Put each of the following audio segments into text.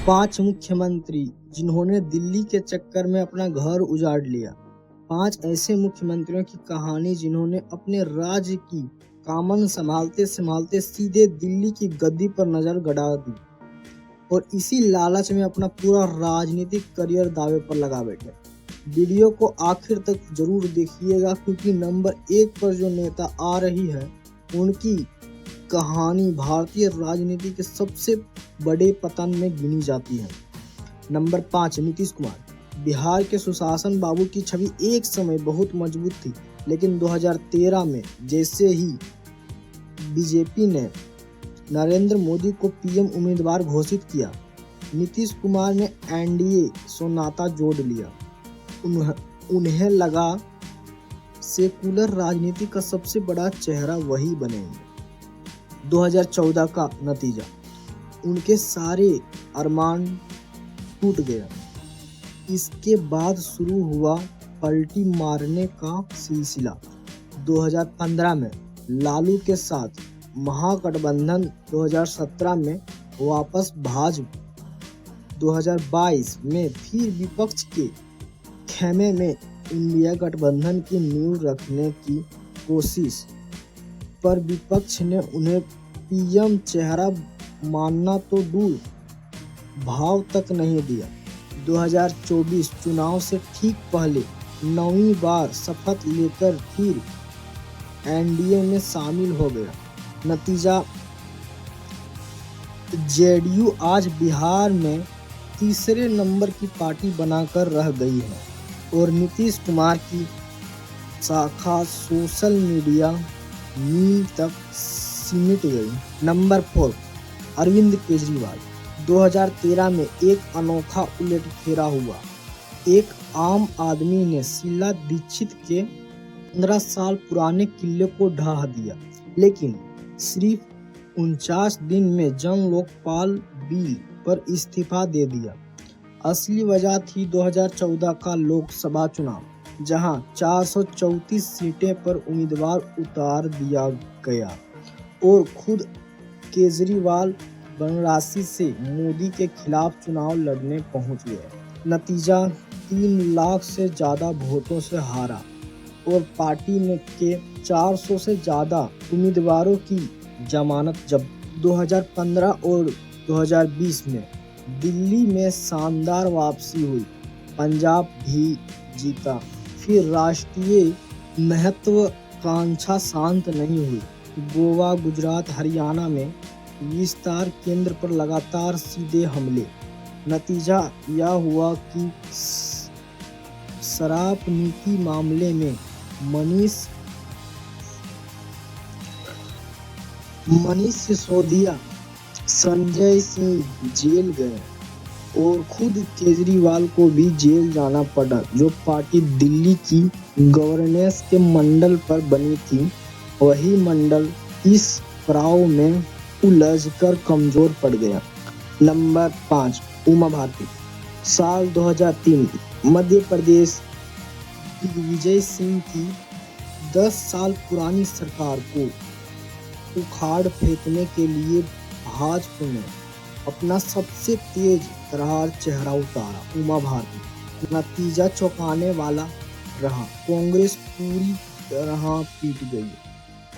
5 मुख्यमंत्री जिन्होंने दिल्ली के चक्कर में अपना घर उजाड़ लिया। 5 ऐसे मुख्यमंत्रियों की कहानी जिन्होंने अपने राज्य की कामन संभालते संभालते सीधे दिल्ली की गद्दी पर नजर गड़ा दी और इसी लालच में अपना पूरा राजनीतिक करियर दावे पर लगा बैठे। वीडियो को आखिर तक जरूर देखिएगा क्योंकि नंबर 1 पर जो नेता आ रही है उनकी कहानी भारतीय राजनीति के सबसे बड़े पतन में गिनी जाती है। नंबर 5 नीतीश कुमार। बिहार के सुशासन बाबू की छवि एक समय बहुत मजबूत थी, लेकिन 2013 में जैसे ही बीजेपी ने नरेंद्र मोदी को पीएम उम्मीदवार घोषित किया, नीतीश कुमार ने एनडीए से नाता जोड़ लिया। उन्हें लगा सेकुलर राजनीति का सबसे बड़ा चेहरा वही बनेंगे। 2014 का नतीजा, उनके सारे अरमान टूट गया। इसके बाद शुरू हुआ पलटी मारने का सिलसिला। 2015 में लालू के साथ महागठबंधन, 2017 में वापस भाजपा, 2022 में फिर विपक्ष के खेमे में इंडिया गठबंधन की नींव रखने की कोशिश, पर विपक्ष ने उन्हें पीएम चेहरा मानना तो दूर भाव तक नहीं दिया। 2024 चुनाव से ठीक पहले 9वीं बार शपथ लेकर फिर एनडीए में शामिल हो गया। नतीजा, जेडीयू आज बिहार में तीसरे नंबर की पार्टी बनाकर रह गई है और नीतीश कुमार की शाखा सोशल मीडिया मीम तक सिमट गई। नंबर 4 अरविंद केजरीवाल। 2013 में एक अनोखा उलटफेरा हुआ। एक आम आदमी ने शीला दीक्षित के 15 साल पुराने किले को ढहा दिया, लेकिन सिर्फ 49 दिन में जन लोकपाल बिल पर इस्तीफा दे दिया। असली वजह थी 2014 का लोकसभा चुनाव, जहां 434 सीटें पर उम्मीदवार उतार दिया गया और खुद केजरीवाल वाराणसी से मोदी के खिलाफ चुनाव लड़ने पहुंच गए। नतीजा, 3 लाख से ज्यादा वोटों से हारा और पार्टी ने के 400 से ज्यादा उम्मीदवारों की जमानत जब्त। 2015 और 2020 में दिल्ली में शानदार वापसी हुई। पंजाब भी जीता, फिर राष्ट्रीय महत्वाकांक्षा शांत नहीं हुई। गोवा, गुजरात, हरियाणा में विस्तार केंद्र पर लगातार सीधे हमले। नतीजा यह हुआ कि शराब नीति मामले में मनीष सिसोदिया, संजय सिंह जेल गए और खुद केजरीवाल को भी जेल जाना पड़ा। जो पार्टी दिल्ली की गवर्नेंस के मंडल पर बनी थी, वही मंडल इस पड़ाव में उलझकर कमजोर पड़ गया। नंबर 5 उमा भारती। साल 2003 मध्य प्रदेश दिग्विजय सिंह की 10 साल पुरानी सरकार को उखाड़ फेंकने के लिए भाजपा ने अपना सबसे तेज तर्रार चेहरा उतारा, उमा भारती। नतीजा चौंकाने वाला रहा। कांग्रेस पूरी तरह पीट गई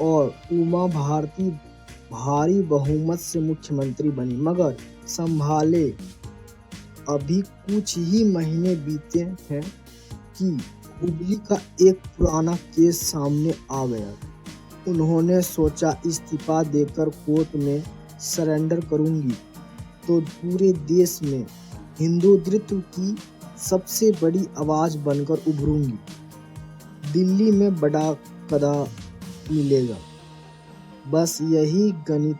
और उमा भारती भारी बहुमत से मुख्यमंत्री बनी, मगर संभाले अभी कुछ ही महीने बीते हैं कि हुबली का एक पुराना केस सामने आ गया। उन्होंने सोचा इस्तीफा देकर कोर्ट में सरेंडर करूंगी तो पूरे देश में हिंदुत्व की सबसे बड़ी आवाज बनकर उभरूंगी, दिल्ली में बड़ा कदा मिलेगा। बस यही गणित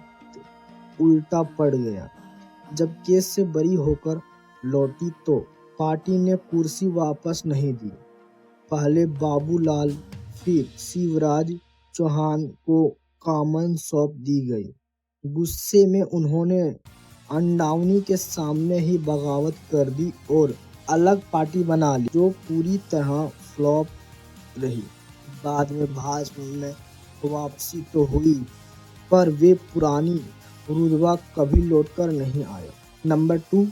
उल्टा पड़ गया। जब केस से बरी होकर लौटी तो पार्टी ने कुर्सी वापस नहीं दी। पहले बाबूलाल, फिर शिवराज चौहान को कमान सौंप दी गई। गुस्से में उन्होंने अंडावनी के सामने ही बगावत कर दी और अलग पार्टी बना ली, जो पूरी तरह फ्लॉप रही। बाद में भाजपा में वापसी तो हुई, पर वे पुरानी रुतबा कभी लौटकर नहीं आया। नंबर 2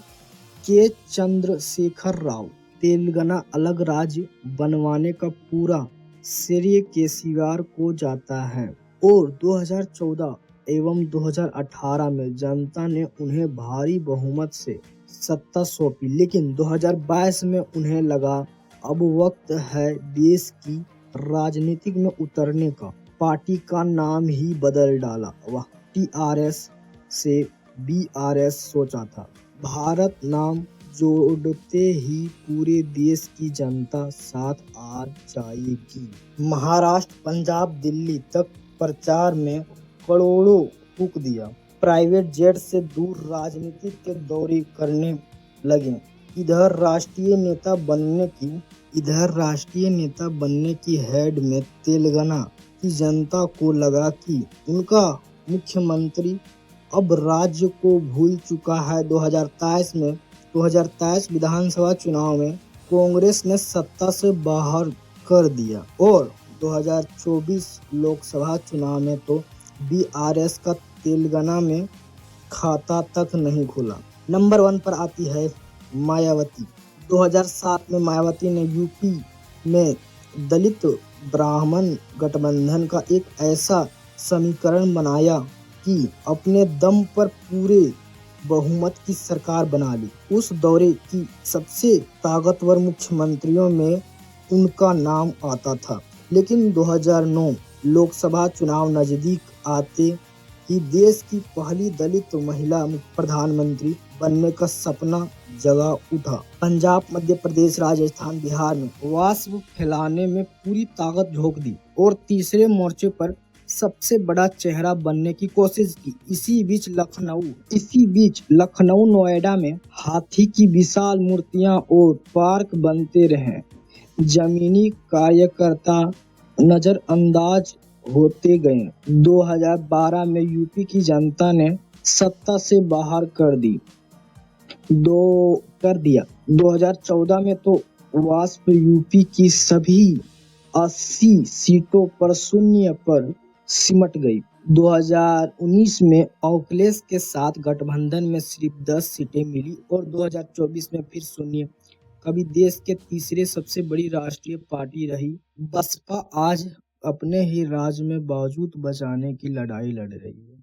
के चंद्रशेखर राव। तेलंगाना अलग राज्य बनवाने का पूरा श्रेय केसीआर को जाता है और 2014 एवं 2018 में जनता ने उन्हें भारी बहुमत से सत्ता सौंपी, लेकिन 2022 में उन्हें लगा अब वक्त है देश की राजनीतिक में उतरने का। पार्टी का नाम ही बदल डाला। वह टीआरएस से बीआरएस सोचा था। भारत नाम जोड़ते ही पूरे देश की जनता साथ आ जाएगी। महाराष्ट्र, पंजाब, दिल्ली तक प्रचार में करोड़ों फूंक दिया। प्राइवेट जेट से दूर राजनीति के दौरे करने लगे। इधर राष्ट्रीय नेता बनने की हेड में तेलंगाना की जनता को लगा कि उनका मुख्यमंत्री अब राज्य को भूल चुका है। 2023 विधानसभा चुनाव में कांग्रेस ने सत्ता से बाहर कर दिया और 2024 लोकसभा चुनाव में तो बीआरएस का तेलंगाना में खाता तक नहीं खुला। नंबर 1 पर आती है मायावती। 2007 में मायावती ने यूपी में दलित ब्राह्मण गठबंधन का एक ऐसा समीकरण बनाया कि अपने दम पर पूरे बहुमत की सरकार बना ली। उस दौरे की सबसे ताकतवर मुख्यमंत्रियों में उनका नाम आता था। लेकिन 2009 लोकसभा चुनाव नजदीक आते ही देश की पहली दलित महिला प्रधानमंत्री बनने का सपना जगा उठा। पंजाब, मध्य प्रदेश, राजस्थान, बिहार में वाष्प फैलाने में पूरी ताकत झोंक दी और तीसरे मोर्चे पर सबसे बड़ा चेहरा बनने की कोशिश की। इसी बीच लखनऊ, नोएडा में हाथी की विशाल मूर्तियां और पार्क बनते रहे। जमीनी कार्यकर्ता नजरअंदाज होते गए। 2012 में यूपी की जनता ने सत्ता से बाहर कर दिया। 2014 में तो वाष्प यूपी की सभी 80 सीटों पर शून्य पर सिमट गई। 2019 में अखिलेश के साथ गठबंधन में सिर्फ 10 सीटें मिली और 2024 में फिर शून्य। कभी देश के तीसरे सबसे बड़ी राष्ट्रीय पार्टी रही। बसपा आज अपने ही राज्य में वजूद बचाने की लड़ाई लड़ रही है।